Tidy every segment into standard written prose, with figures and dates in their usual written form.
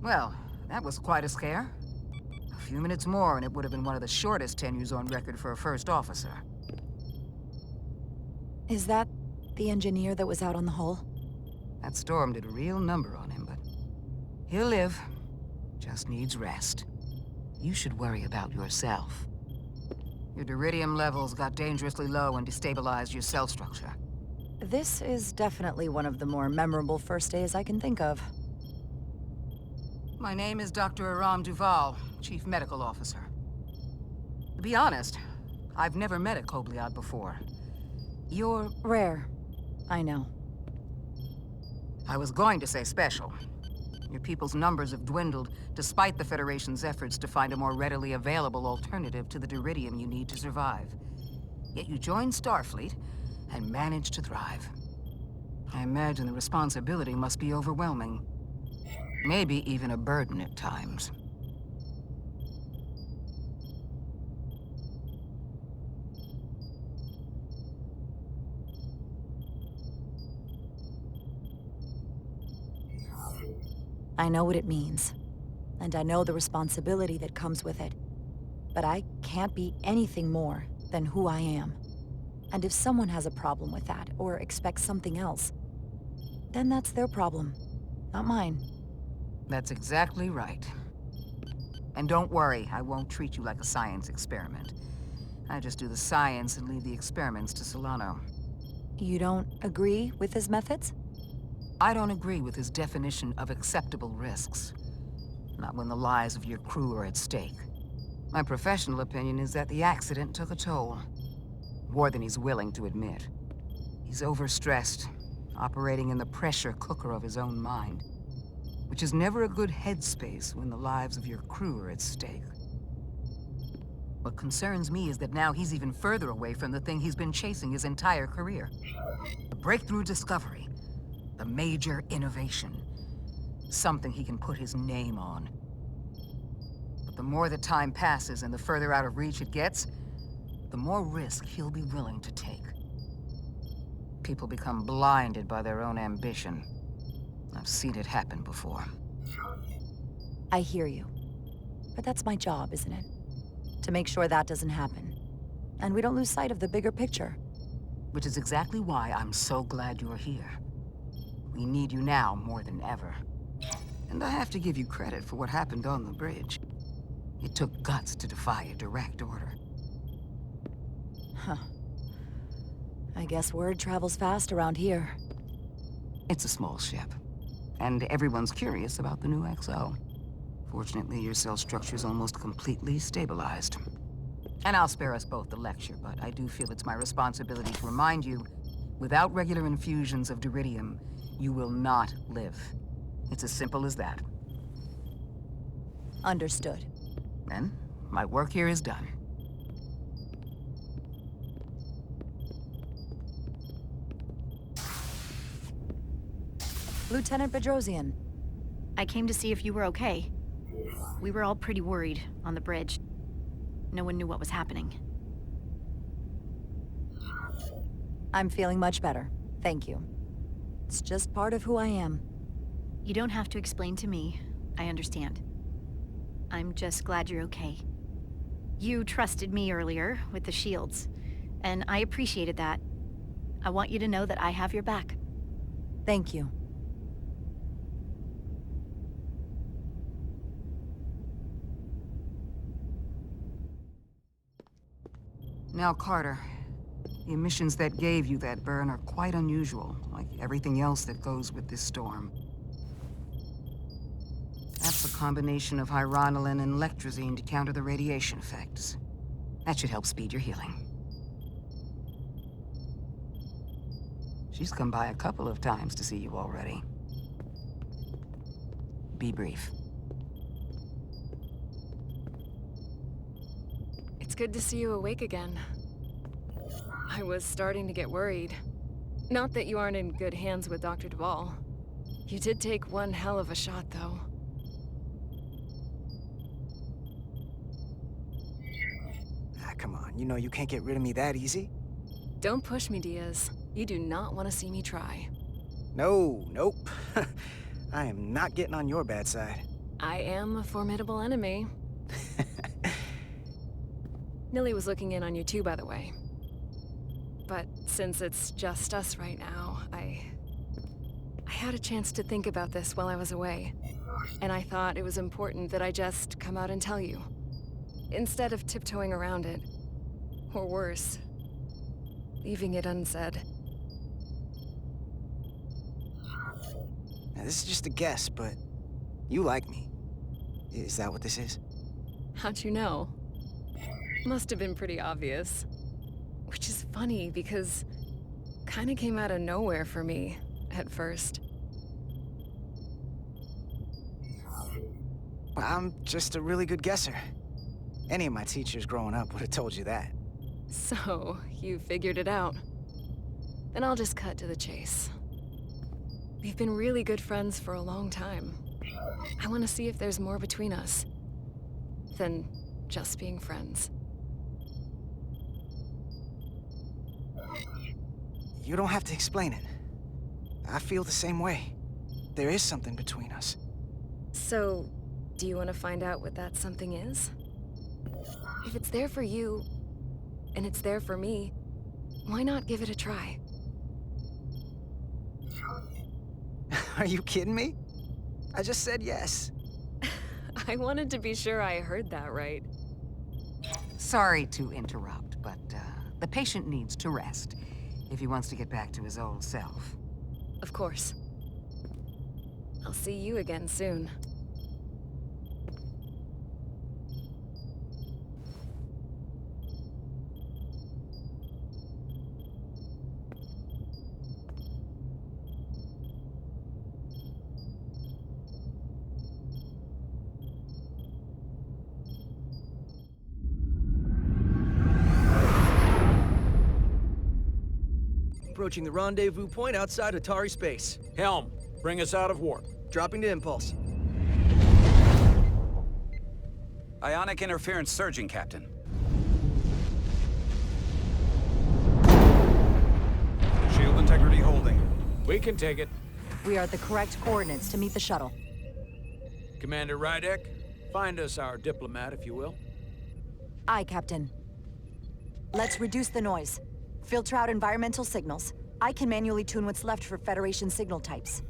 Well, that was quite a scare. A few minutes more and it would have been one of the shortest tenures on record for a first officer. Is that the engineer that was out on the hull? That storm did a real number on him, but he'll live. Just needs rest. You should worry about yourself. Your duridium levels got dangerously low and destabilized your cell structure. This is definitely one of the more memorable first days I can think of. My name is Dr. Aram Duval, Chief Medical Officer. To be honest, I've never met a Kobliad before. You're... Rare. I know. I was going to say special. Your people's numbers have dwindled, despite the Federation's efforts to find a more readily available alternative to the duridium you need to survive. Yet you joined Starfleet, and managed to thrive. I imagine the responsibility must be overwhelming. Maybe even a burden at times. I know what it means. And I know the responsibility that comes with it. But I can't be anything more than who I am. And if someone has a problem with that, or expects something else, then that's their problem, not mine. That's exactly right. And don't worry, I won't treat you like a science experiment. I just do the science and leave the experiments to Solano. You don't agree with his methods? I don't agree with his definition of acceptable risks. Not when the lives of your crew are at stake. My professional opinion is that the accident took a toll. More than he's willing to admit. He's overstressed, operating in the pressure cooker of his own mind. Which is never a good headspace when the lives of your crew are at stake. What concerns me is that now he's even further away from the thing he's been chasing his entire career. The breakthrough discovery. The major innovation. Something he can put his name on. But the more the time passes and the further out of reach it gets, the more risk he'll be willing to take. People become blinded by their own ambition. I've seen it happen before. I hear you. But that's my job, isn't it? To make sure that doesn't happen. And we don't lose sight of the bigger picture. Which is exactly why I'm so glad you're here. We need you now more than ever. And I have to give you credit for what happened on the bridge. It took guts to defy a direct order. Huh. I guess word travels fast around here. It's a small ship. And everyone's curious about the new XO. Fortunately, your cell structure's almost completely stabilized. And I'll spare us both the lecture, but I do feel it's my responsibility to remind you, without regular infusions of duridium, you will not live. It's as simple as that. Understood. Then, my work here is done. Lieutenant Bedrosian. I came to see if you were okay. We were all pretty worried on the bridge. No one knew what was happening. I'm feeling much better. Thank you. It's just part of who I am. You don't have to explain to me. I understand. I'm just glad you're okay. You trusted me earlier with the shields, and I appreciated that. I want you to know that I have your back. Thank you. Now, Carter, the emissions that gave you that burn are quite unusual, like everything else that goes with this storm. That's a combination of hyronolin and lectrazine to counter the radiation effects. That should help speed your healing. She's come by a couple of times to see you already. Be brief. It's good to see you awake again. I was starting to get worried. Not that you aren't in good hands with Dr. Duval. You did take one hell of a shot, though. Ah, come on. You know you can't get rid of me that easy. Don't push me, Diaz. You do not want to see me try. No, nope. I am not getting on your bad side. I am a formidable enemy. Nilly was looking in on you too, by the way. But since it's just us right now, I had a chance to think about this while I was away. And I thought it was important that I just come out and tell you. Instead of tiptoeing around it. Or worse, leaving it unsaid. Now, this is just a guess, but you like me. Is that what this is? How'd you know? Must have been pretty obvious. Which is funny, because kinda came out of nowhere for me, at first. Well, I'm just a really good guesser. Any of my teachers growing up would have told you that. So, you figured it out. Then I'll just cut to the chase. We've been really good friends for a long time. I want to see if there's more between us than just being friends. You don't have to explain it. I feel the same way. There is something between us. So, do you want to find out what that something is? If it's there for you, and it's there for me, why not give it a try? Are you kidding me? I just said yes. I wanted to be sure I heard that right. Sorry to interrupt, but the patient needs to rest if he wants to get back to his old self. Of course. I'll see you again soon. Approaching the rendezvous point outside Atari space. Helm, bring us out of warp. Dropping to impulse. Ionic interference surging, Captain. Shield integrity holding. We can take it. We are at the correct coordinates to meet the shuttle. Commander Rydek, find us our diplomat, if you will. Aye, Captain. Let's reduce the noise. Filter out environmental signals. I can manually tune what's left for Federation signal types.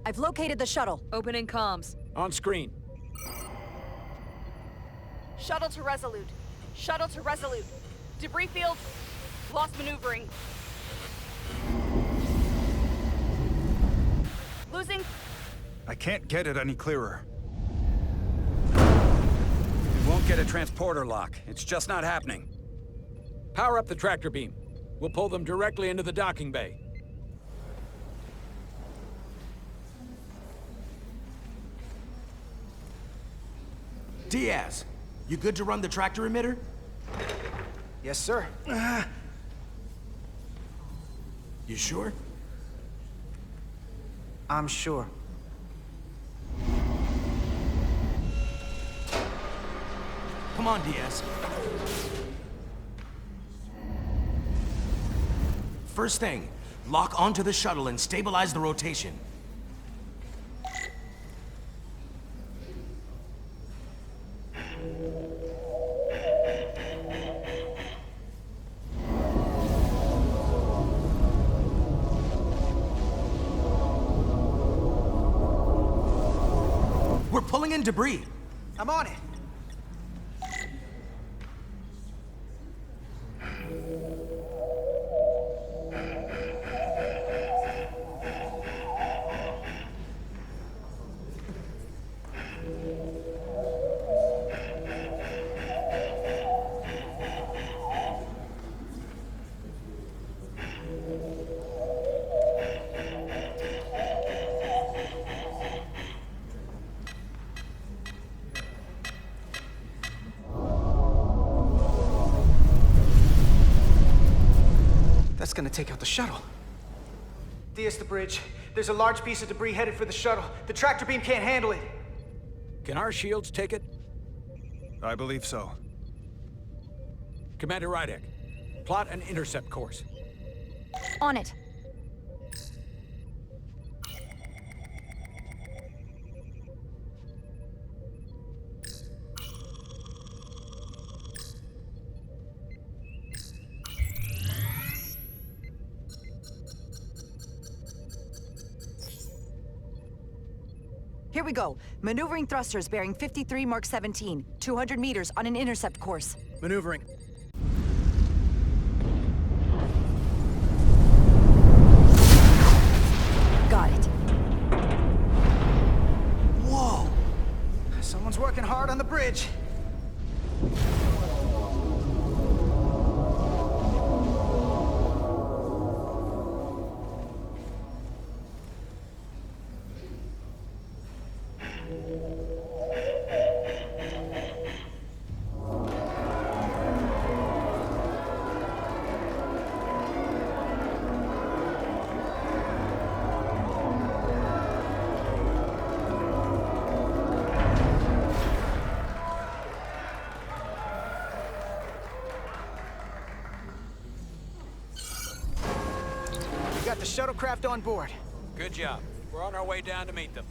I've located the shuttle. Opening comms. On screen. Shuttle to Resolute. Shuttle to Resolute. Debris field. Lost maneuvering. Losing. I can't get it any clearer. We won't get a transporter lock. It's just not happening. Power up the tractor beam. We'll pull them directly into the docking bay. Diaz, you good to run the tractor emitter? Yes, sir. You sure? I'm sure. Come on, Diaz. First thing, lock onto the shuttle and stabilize the rotation. We're pulling in debris. I'm on it. That's gonna take out the shuttle. Diaz, the bridge. There's a large piece of debris headed for the shuttle. The tractor beam can't handle it. Can our shields take it? I believe so. Commander Rydek, plot an intercept course. On it. Here we go. Maneuvering thrusters bearing 53 Mark 17, 200 meters on an intercept course. Maneuvering. Got it. Whoa! Someone's working hard on the bridge. We got the shuttlecraft on board. Good job. We're on our way down to meet them.